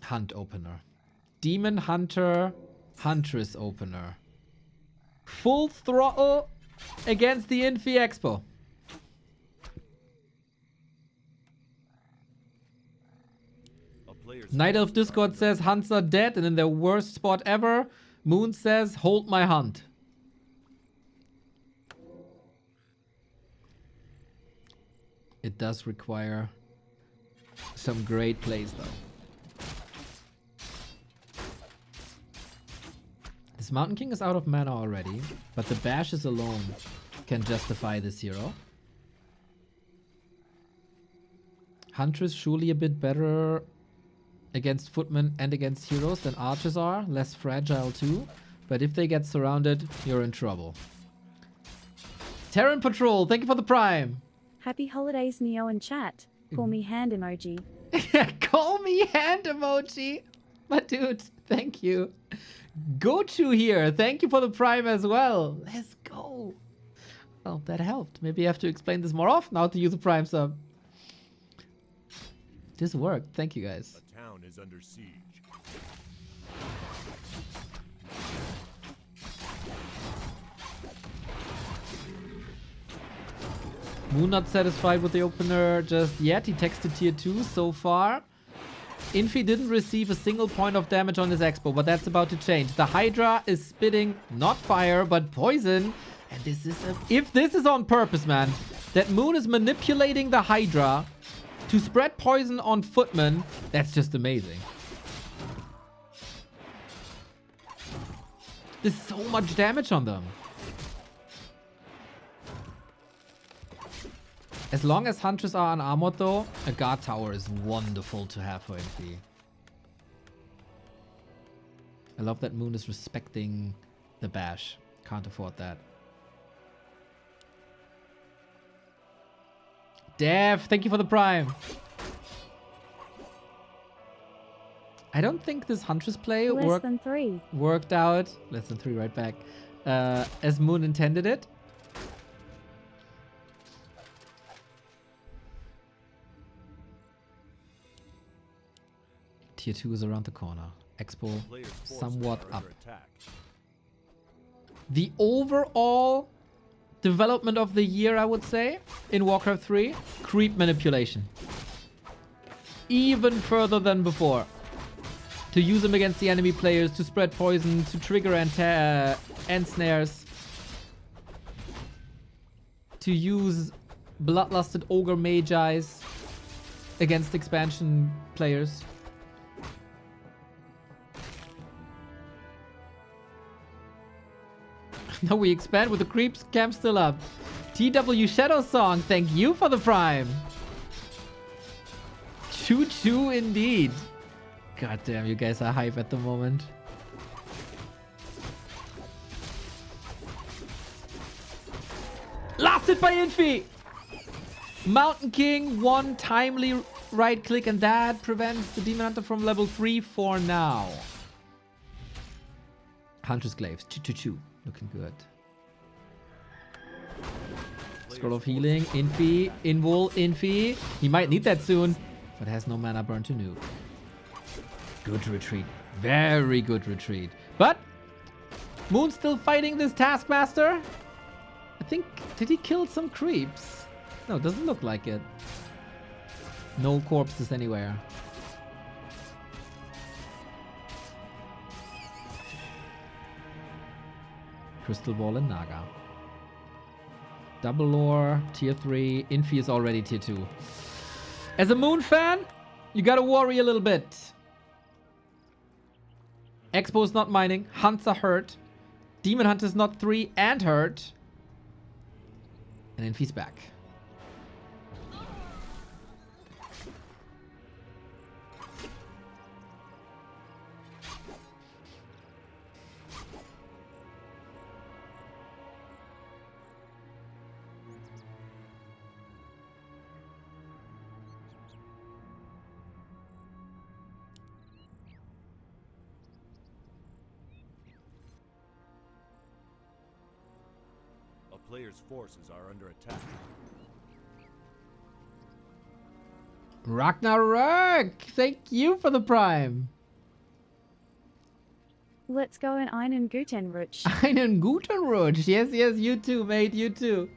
Hunt opener. Demon Hunter, Huntress opener. Full throttle against the Infi Expo. Night Elf Discord says hunts are dead and in their worst spot ever. Moon says hold my hunt. It does require some great plays though. This Mountain King is out of mana already, but the bashes alone can justify this hero. Huntress surely a bit better against footmen and against heroes than archers are. Less fragile too. But if they get surrounded, you're in trouble. Terran Patrol, thank you for the prime. Happy holidays, Neo and chat. Call me hand emoji. Call me hand emoji. My dude, thank you. Gochu here, thank you for the prime as well. Let's go. Well, that helped. Maybe I have to explain this more often how to use a prime sub. This worked. Thank you guys. The town is under siege. Moon not satisfied with the opener just yet. He texted tier 2 so far. Infi didn't receive a single point of damage on his expo, but that's about to change. The Hydra is spitting not fire, but poison. And this is if this is on purpose, man, that Moon is manipulating the Hydra to spread poison on Footman, that's just amazing. There's so much damage on them. As long as Huntress are unarmored though, a guard tower is wonderful to have for Infi. I love that Moon is respecting the bash. Can't afford that. Dev, thank you for the prime. I don't think this Huntress play Less than 3. worked out. Less than 3 right back. As Moon intended it. Tier 2 is around the corner. Expo Players' forces somewhat are up. under attack. The overall development of the year, I would say, in Warcraft 3, creep manipulation. Even further than before. To use them against the enemy players, to spread poison, to trigger end snares. To use bloodlusted ogre magis against expansion players. Now we expand with the creeps camp still up. TW Shadow Song, thank you for the prime. Choo-choo indeed. God damn, you guys are hype at the moment. Last hit by Infi! Mountain King, one timely right click, and that prevents the Demon Hunter from level 3 for now. Huntress Glaives, choo-choo-choo. Looking good. Scroll of Healing, Infi, Invul, Infi. He might need that soon, but has no mana burn to nuke. Good retreat. Very good retreat. But Moon's still fighting this Taskmaster. I think, did he kill some creeps? No, doesn't look like it. No corpses anywhere. Crystal Ball and Naga. Double lore, tier 3. Infi is already tier 2. As a Moon fan, you gotta worry a little bit. Expo is not mining. Hunts are hurt. Demon Hunter's not 3 and hurt. And Infi's back. A player's forces are under attack. Ragnarok! Thank you for the prime. Let's go in einen guten Rutsch. Einen guten Rutsch. Yes, yes, you too, mate. You too.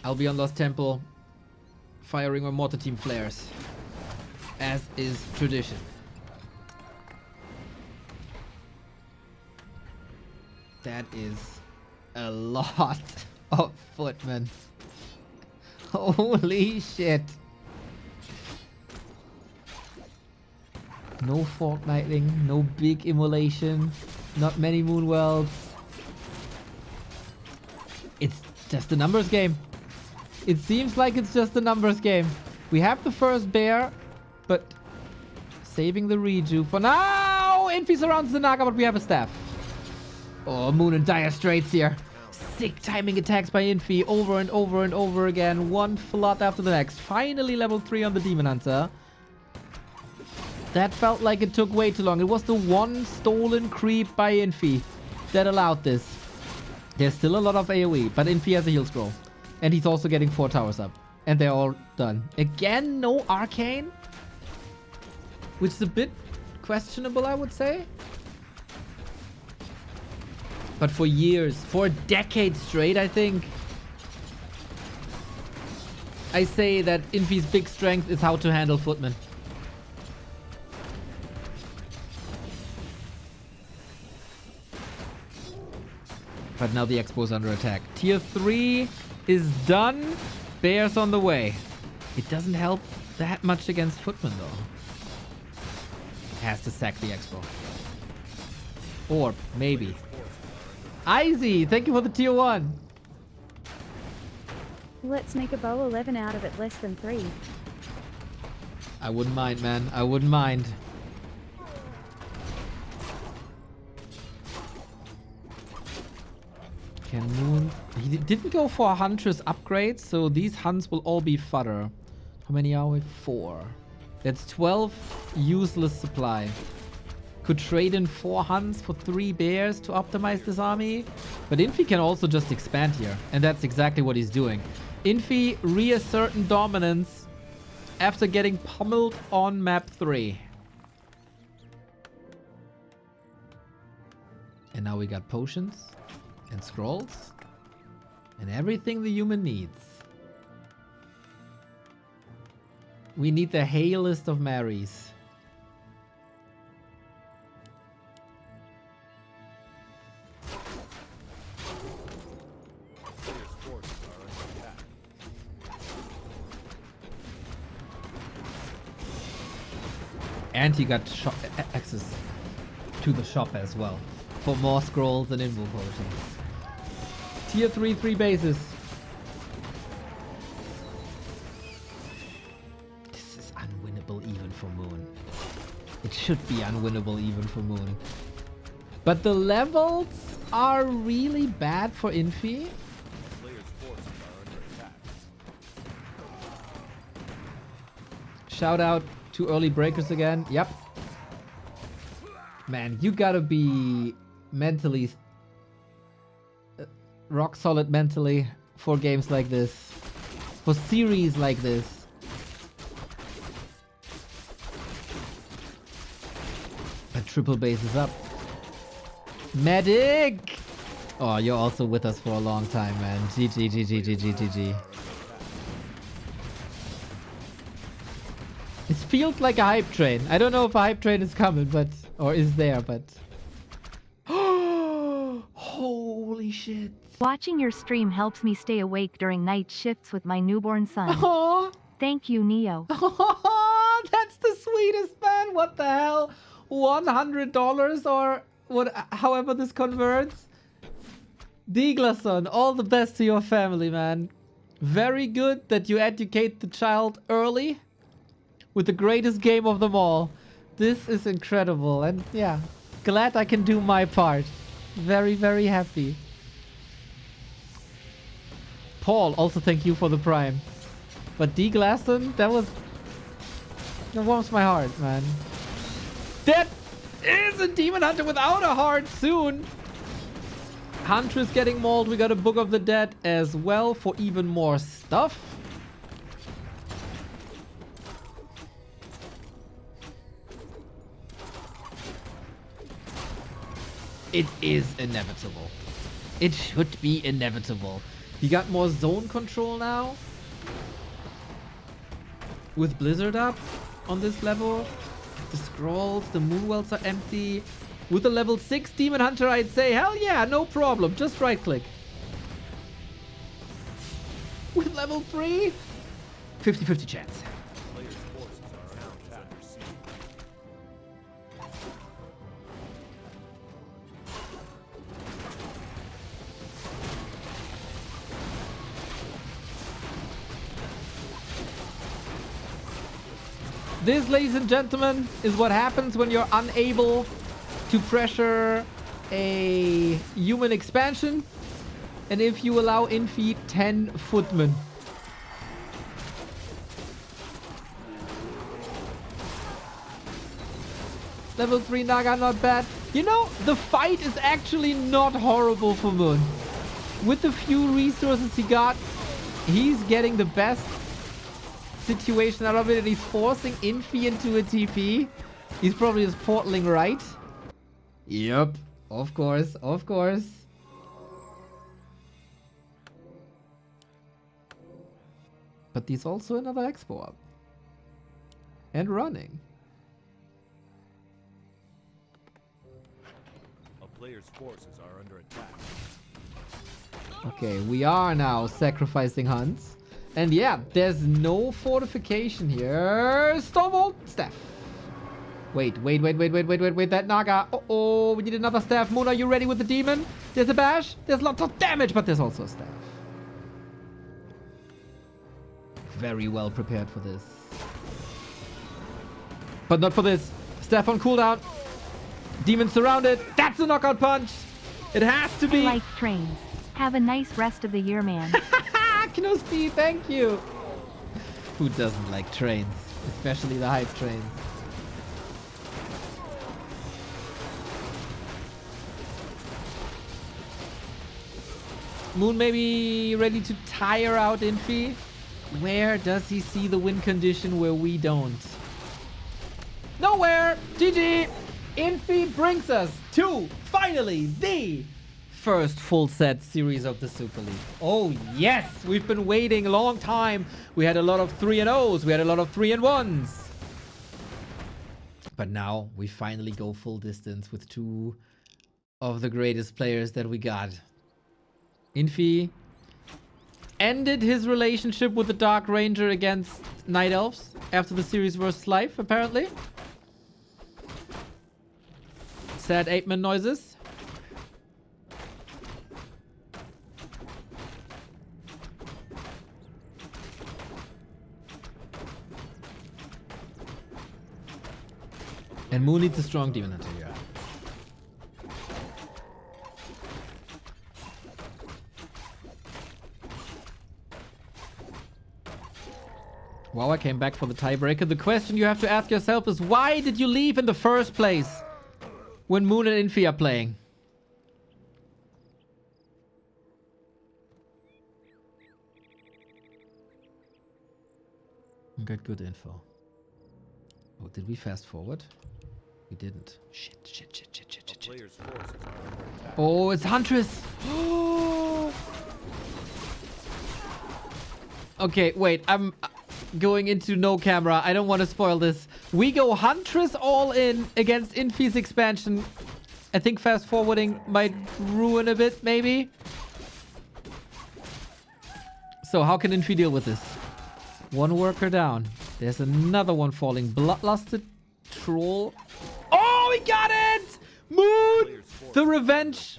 I'll be on Lost Temple firing my mortar team flares. As is tradition. That is a lot of footmen. Holy shit. No fortnighting, no big immolation, not many moon worlds. It's just a numbers game. It seems like it's just a numbers game. We have the first bear, but saving the reju for now. Infi surrounds the Naga, but we have a staff. Oh, Moon in dire straits here. Sick timing attacks by Infi over and over and over again. One flood after the next. Finally level 3 on the Demon Hunter. That felt like it took way too long. It was the one stolen creep by Infi that allowed this. There's still a lot of AoE, but Infi has a heal scroll. And he's also getting 4 towers up. And they're all done. Again, no arcane? Which is a bit questionable, I would say. But for years, for a decade straight, I think. I say that Infi's big strength is how to handle footmen. But now the Expo is under attack. Tier 3 is done. Bears on the way. It doesn't help that much against footmen though. Has to sack the Expo. Or maybe. Izzy, thank you for the tier 1. Let's make a bow 11 out of it less than 3. I wouldn't mind, man. I wouldn't mind. Can Moon... He didn't go for a Huntress upgrade, so these hunts will all be fodder. How many are we? 4. That's 12 useless supply. Could trade in 4 hunts for 3 bears to optimize this army. But Infi can also just expand here. And that's exactly what he's doing. Infi reasserting dominance after getting pummeled on map 3. And now we got potions and scrolls and everything the human needs. We need the hailest of Marys. Player's forces are under attack. And he got access to the shop as well for more scrolls and invo potions. Tier 3 bases. This is unwinnable even for Moon. It should be unwinnable even for Moon. But the levels are really bad for Infi. Player's forces are under attack. Shout out to early breakers again. Yep. Man, you gotta be mentally rock solid mentally for games like this, for series like this. A triple base is up. Medic! Oh, you're also with us for a long time, man. GG, GG, GG, GG. It feels like a hype train. I don't know if a hype train is coming, but... or is there, but... Holy shit. Watching your stream helps me stay awake during night shifts with my newborn son. Aww. Thank you, Neo. That's the sweetest, man. What the hell? $100 or what? However this converts. Diglason, all the best to your family, man. Very good that you educate the child early with the greatest game of them all. This is incredible, and yeah, glad I can do my part. Very, very happy. Paul, also thank you for the prime. But D. Glasson, that warms my heart, man. That is a Demon Hunter without a heart soon. Huntress getting mauled. We got a Book of the Dead as well for even more stuff. It is inevitable. It should be inevitable. You got more zone control now. With Blizzard up on this level. The scrolls, the moonwells are empty. With a level 6 Demon Hunter, I'd say, hell yeah, no problem. Just right click. With level 3, 50-50 chance. Player's forces are under siege. This, ladies and gentlemen, is what happens when you're unable to pressure a human expansion. And if you allow Infi 10 footmen. Level 3 Naga, not bad. You know, the fight is actually not horrible for Moon. With the few resources he got, he's getting the best situation out of it, and he's forcing Infi into a TP. He's probably just portaling right. Yep, of course, of course. But there's also another export. And running. A player's forces are under attack. Okay, we are now sacrificing hunts. And yeah, there's no fortification here. Stormbolt, staff. Wait. That Naga. Uh-oh, we need another staff. Moon, are you ready with the demon? There's a bash. There's lots of damage, but there's also a staff. Very well prepared for this. But not for this. Staff on cooldown. Demon surrounded. That's a knockout punch. It has to be. I like trains. Have a nice rest of the year, man. Knospi, thank you. Who doesn't like trains? Especially the hype trains. Moon may be ready to tire out Infi. Where does he see the win condition where we don't? Nowhere! GG! Infi brings us to, finally, the first full set series of the Super League. Oh yes! We've been waiting a long time. We had a lot of 3-0s. We had a lot of 3-1s. But now we finally go full distance with two of the greatest players that we got. Infi ended his relationship with the Dark Ranger against Night Elves after the series versus Life, apparently. Sad 8-man noises. And Moon needs a strong demon hunter here. Wow, I came back for the tiebreaker. The question you have to ask yourself is, why did you leave in the first place when Moon and Infi are playing? Got good info. Oh, did we fast forward? We didn't. Shit. Player's forces are under attack. Oh, it's Huntress. Okay, wait. I'm going into no camera. I don't want to spoil this. We go Huntress all in against Infi's expansion. I think fast forwarding might ruin a bit, maybe. So how can Infi deal with this? One worker down. There's another one falling. Bloodlusted troll. Oh, we got it! Moon! The revenge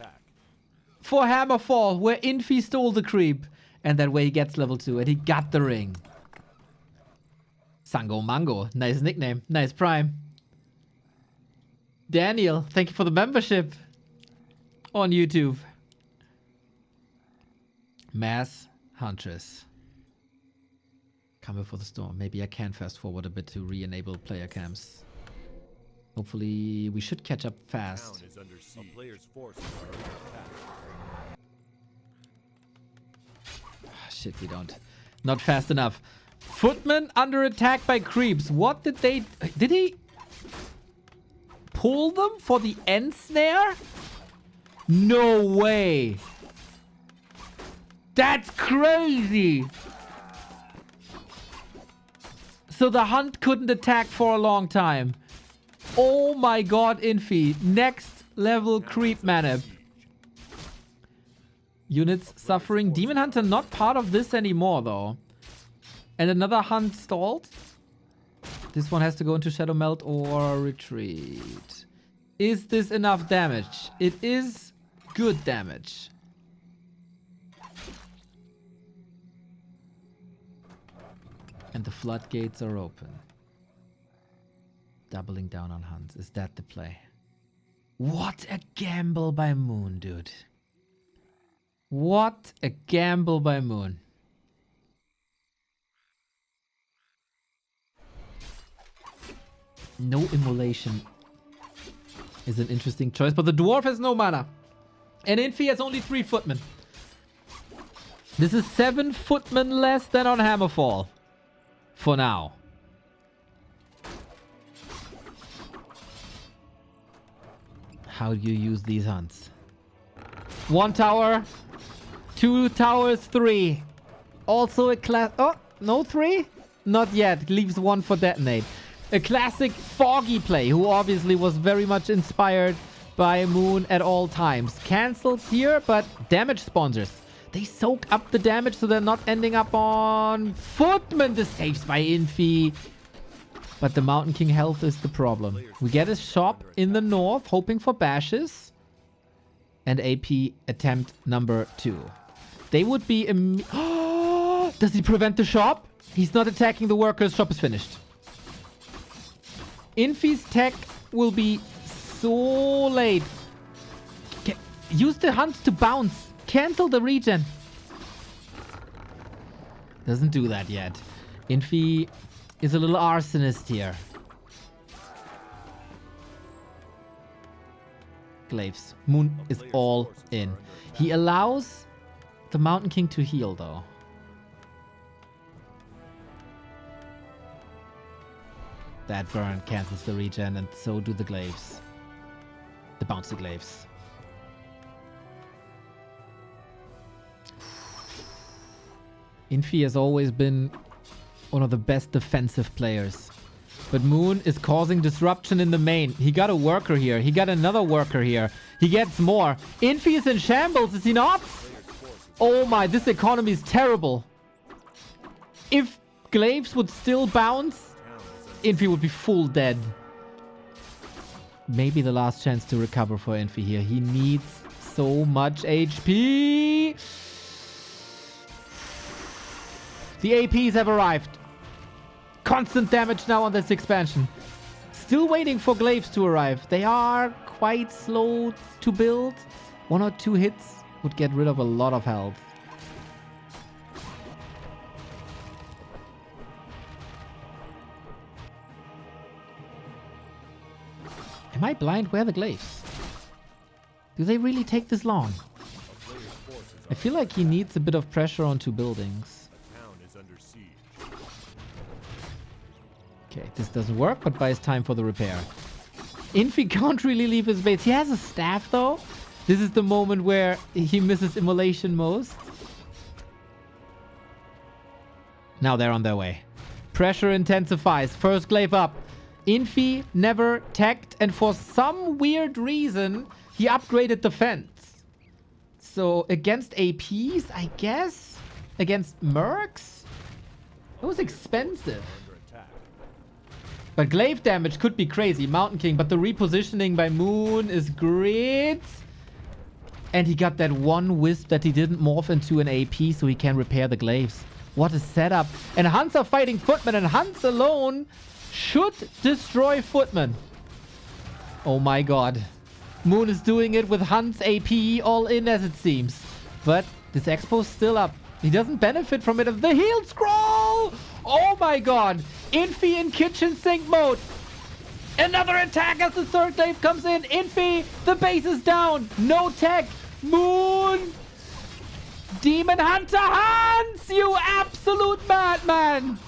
for Hammerfall, where Infi stole the creep. And that way he gets level 2 and he got the ring. Sango Mango. Nice nickname. Nice prime. Daniel, thank you for the membership on YouTube. Mass Huntress. Coming for the storm. Maybe I can fast forward a bit to re-enable player cams. Hopefully we should catch up fast. Town is under siege. A player's forces are under attack. Shit, we don't. Not fast enough. Footman under attack by creeps. What did they... Did he pull them for the end snare? No way. That's crazy. So the hunt couldn't attack for a long time. Oh my god, Infi. Next level creep manip. Units suffering. Demon Hunter not part of this anymore, though. And another hunt stalled. This one has to go into Shadow Melt or retreat. Is this enough damage? It is good damage. And the floodgates are open. Doubling down on hunts. Is that the play? What a gamble by Moon, dude. What a gamble by Moon. No immolation is an interesting choice, but the dwarf has no mana. And Infi has only 3 footmen. This is 7 footmen less than on Hammerfall. For now. How do you use these hunts? 1 tower, 2 towers, 3. Also a class... Oh, No 3? Not yet. Leaves 1 for detonate. A classic Foggy play, who obviously was very much inspired by Moon at all times. Cancels here, but damage sponsors. They soak up the damage so they're not ending up on Footman. The saves by Infi. But the Mountain King health is the problem. We get a shop in the north, hoping for bashes. And AP attempt number 2. They would be... Does he prevent the shop? He's not attacking the workers. Shop is finished. Infi's tech will be so late. Use the hunts to bounce. Cancel the regen. Doesn't do that yet. Infi is a little arsonist here. Glaives. Moon is all in. He allows the Mountain King to heal, though. That burn cancels the regen, and so do the glaives. The bouncy glaives. Infi has always been one of the best defensive players. But Moon is causing disruption in the main. He got a worker here. He got another worker here. He gets more. Infi is in shambles, is he not? Oh my, this economy is terrible. If glaives would still bounce, Infi would be full dead. Maybe the last chance to recover for Infi here. He needs so much HP. The APs have arrived. Constant damage now on this expansion. Still waiting for glaives to arrive. They are quite slow to build. 1 or 2 hits would get rid of a lot of health. Am I blind? Where are the glaives? Do they really take this long? I feel like he needs a bit of pressure on 2 buildings. Okay, this doesn't work, but buys time for the repair. Infi can't really leave his base. He has a staff, though. This is the moment where he misses immolation most. Now they're on their way. Pressure intensifies. First glaive up. Infi never teched, and for some weird reason, he upgraded defense. So against APs, I guess? Against mercs? It was expensive. But glaive damage could be crazy. Mountain King, but the repositioning by Moon is great. And he got that one wisp that he didn't morph into an AP so he can repair the glaives. What a setup. And Hunts are fighting Footman, and Hunts alone should destroy Footman. Oh my god. Moon is doing it with Hunts AP all in, as it seems. But this expo's still up. He doesn't benefit from it. The heal scroll! Oh my god. Infi in kitchen sink mode. Another attack as the third glaive comes in. Infi, the base is down. No tech. Moon. Demon Hunter Hans! You absolute madman.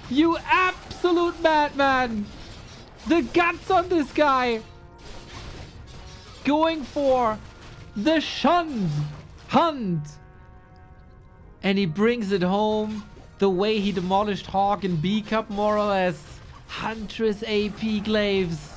You absolute madman. The guts on this guy. Going for the shunned hunt. And he brings it home the way he demolished Hawk in B Cup, more or less. Huntress AP glaives.